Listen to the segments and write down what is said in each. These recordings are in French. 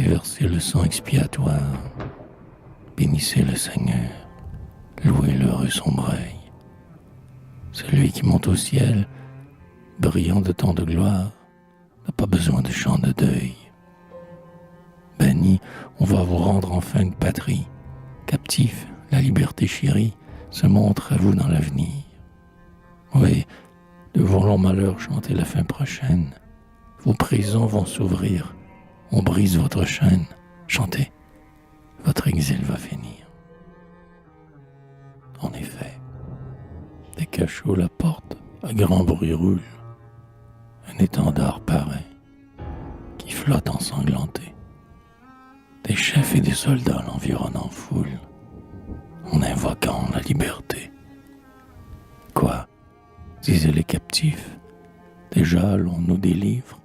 Laissez verser le sang expiatoire. Bénissez le Seigneur. Louez l'heureux sombrail. Celui qui monte au ciel, brillant de tant de gloire, n'a pas besoin de chants de deuil. Bannis, on va vous rendre enfin une patrie. Captifs, la liberté chérie se montre à vous dans l'avenir. Oui, de vos longs malheurs chantez la fin prochaine. Vos prisons vont s'ouvrir. On brise votre chaîne. Chantez. Votre exil va finir. En effet, des cachots la porte, à grand bruit roule. Un étendard paraît, qui flotte ensanglanté. Des chefs et des soldats l'environnent en foule, en invoquant la liberté. Quoi, disaient les captifs, déjà l'on nous délivre.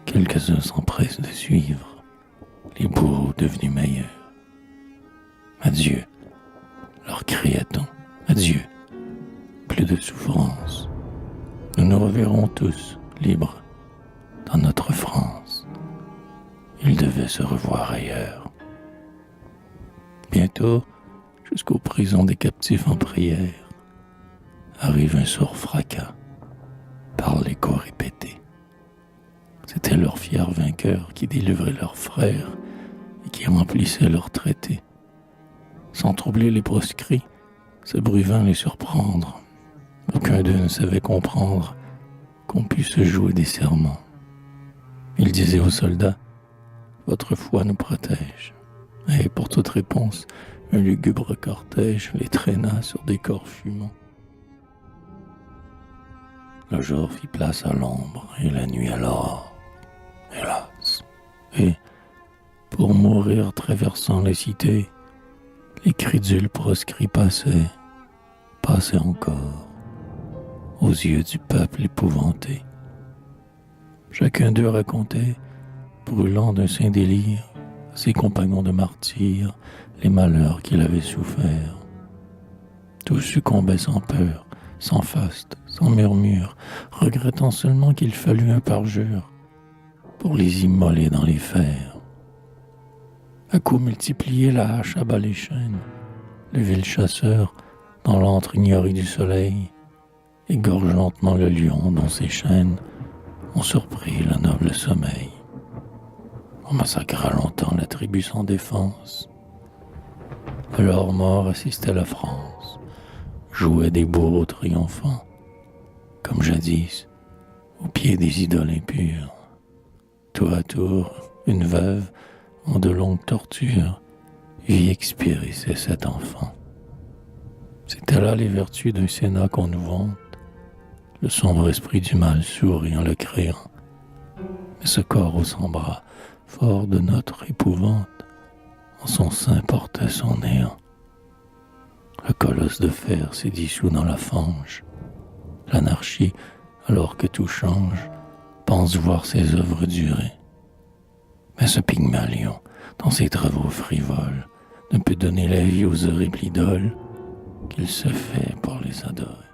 Quelques-uns s'empressent de suivre les bourreaux devenus meilleurs. Adieu, leur criait-on, adieu, plus de souffrance. Nous nous reverrons tous libres dans notre France. Ils devaient se revoir ailleurs. Bientôt, jusqu'aux prisons des captifs en prière, arrive un sourd fracas par l'écho répété. C'était leurs fiers vainqueurs qui délivraient leurs frères et qui remplissaient leurs traités. Sans troubler les proscrits, ce bruit vint les surprendre. Aucun d'eux ne savait comprendre qu'on puisse jouer des serments. Ils disaient aux soldats, « Votre foi nous protège. » Et pour toute réponse, un lugubre cortège les traîna sur des corps fumants. Le jour fit place à l'ombre et la nuit à l'aurore. Hélas. Et, pour mourir traversant les cités, les crédules proscrits passaient encore, aux yeux du peuple épouvanté. Chacun d'eux racontait, brûlant d'un saint délire, à ses compagnons de martyrs, les malheurs qu'il avait soufferts. Tous succombaient sans peur, sans faste, sans murmure, regrettant seulement qu'il fallut un parjure pour les immoler dans les fers. À coups multipliés, la hache abat les chaînes. Le vil chasseur, dans l'antre ignoré du soleil, égorge lentement le lion dont ses chaînes ont surpris le noble sommeil. On massacra longtemps la tribu sans défense. À leur mort assistait la France, jouait des bourreaux triomphants, comme jadis, au pied des idoles impures. Tour à tour, une veuve, en de longues tortures, vit expirer ses 7 enfants. C'était là les vertus d'un Sénat qu'on nous vante. Le sombre esprit du mal sourit en le créant. Mais ce corps aux 100 bras, fort de notre épouvante, en son sein portait son néant. Le colosse de fer s'est dissous dans la fange. L'anarchie, alors que tout change, pense voir ses œuvres durer. Mais ce Pygmalion, dans ses travaux frivoles, ne peut donner la vie aux horribles idoles qu'il se fait pour les adorer.